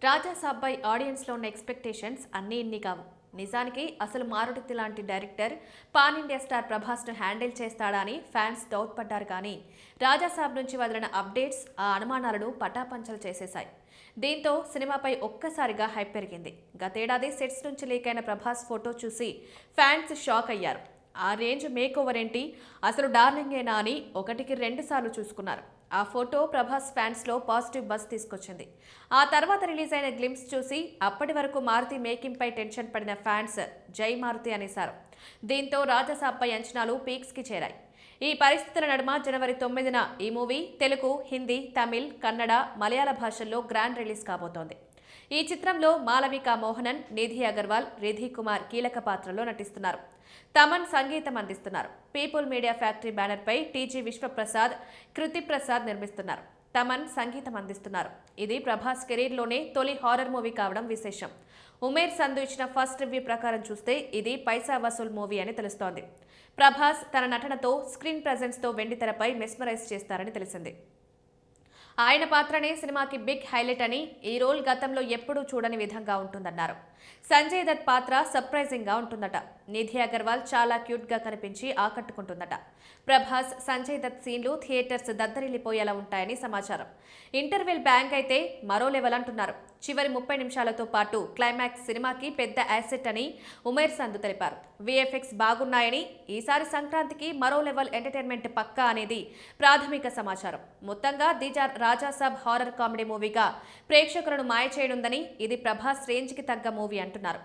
రాజాసాబ్పై ఆడియన్స్లో ఉన్న ఎక్స్పెక్టేషన్స్ అన్నీ ఇన్ని కావు. నిజానికి అసలు మారుతి లాంటి డైరెక్టర్ పాన్ ఇండియా స్టార్ ప్రభాస్ను హ్యాండిల్ చేస్తాడా అని ఫ్యాన్స్ డౌట్ పడ్డారు. కానీ రాజాసాబ్ నుంచి వదిలిన అప్డేట్స్ ఆ అనుమానాలను పటాపంచలు చేసేశాయి. దీంతో సినిమాపై ఒక్కసారిగా హైప్ పెరిగింది. గతేడాది సెట్స్ నుంచి లీక్ అయిన ప్రభాస్ ఫోటో చూసి ఫ్యాన్స్ షాక్ అయ్యారు. ఆ రేంజ్ మేక్ ఓవర్ ఏంటి, అసలు డార్లింగేనా అని ఒకటికి 2 సార్లు చూసుకున్నారు. ఆ ఫోటో ప్రభాస్ ఫ్యాన్స్లో పాజిటివ్ బజ్ తీసుకొచ్చింది. ఆ తర్వాత రిలీజ్ అయిన గ్లింప్స్ చూసి అప్పటి వరకు మారుతి మేకింగ్పై టెన్షన్ పడిన ఫ్యాన్స్ జై మారుతి అనేశారు. దీంతో రాజాసాబ్పై అంచనాలు పీక్స్కి చేరాయి. ఈ పరిస్థితుల నడుమ జనవరి 9న ఈ మూవీ తెలుగు, హిందీ, తమిళ్, కన్నడ, మలయాళ భాషల్లో గ్రాండ్ రిలీజ్ కాబోతోంది. ఈ చిత్రంలో మాలవిక మోహనన్, నిధి అగర్వాల్, రిధి కుమార్ కీలక పాత్రలో నటిస్తున్నారు. తమన్ సంగీతం అందిస్తున్నారు. పీపుల్ మీడియా ఫ్యాక్టరీ బ్యానర్ పై టీజీ విశ్వప్రసాద్, కృతి ప్రసాద్ నిర్మిస్తున్నారు. తమన్ సంగీతం అందిస్తున్నారు. ఇది ప్రభాస్ కెరీర్లోనే తొలి హారర్ మూవీ కావడం విశేషం. ఉమేర్ సంధు ఇచ్చిన ఫస్ట్ రివ్యూ ప్రకారం చూస్తే ఇది పైసా వసూల్ మూవీ అని తెలుస్తోంది. ప్రభాస్ తన నటనతో, స్క్రీన్ ప్రెజెన్స్తో వెండితెరపై మెస్మరైజ్ చేస్తారని తెలిసింది. ఆయన పాత్రనే సినిమాకి బిగ్ హైలైట్ అని, ఈ రోల్ గతంలో ఎప్పుడూ చూడని విధంగా ఉంటుందన్నారు. సంజయ్ దత్ పాత్ర సర్ప్రైజింగ్ గా ఉంటుందట. నిధి అగర్వాల్ చాలా క్యూట్ గా కనిపించి ఆకట్టుకుంటుందట. ప్రభాస్, సంజయ్ దత్ సీన్లు థియేటర్స్ దద్దరిల్లిపోయేలా ఉంటాయని సమాచారం. ఇంటర్వెల్ బ్యాంక్ అయితే మరో లెవెల్ అంటున్నారు. చివరి 30 నిమిషాలతో పాటు క్లైమాక్స్ సినిమాకి పెద్ద యాసెట్ అని ఉమేర్ సంధు తెలిపారు. విఎఫ్ఎక్స్ బాగున్నాయని, ఈసారి సంక్రాంతికి మరో లెవెల్ ఎంటర్టైన్మెంట్ పక్కా అనేది ప్రాథమిక సమాచారం. మొత్తంగా రాజాసాబ్ హారర్ కామెడీ మూవీగా ప్రేక్షకులను మాయ చేయనుందని, ఇది ప్రభాస్ రేంజ్కి తగ్గ మూవీ అంటున్నారు.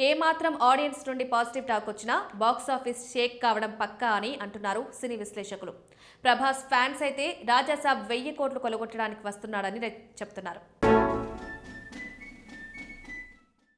ఏమాత్రం ఆడియన్స్ నుండి పాజిటివ్ టాక్ వచ్చినా బాక్సాఫీస్ షేక్ కావడం పక్కా అని అంటున్నారు సినీ విశ్లేషకులు. ప్రభాస్ ఫ్యాన్స్ అయితే రాజాసాబ్ 1000 కోట్లు కొలగొట్టడానికి వస్తున్నాడని చెప్తున్నారు.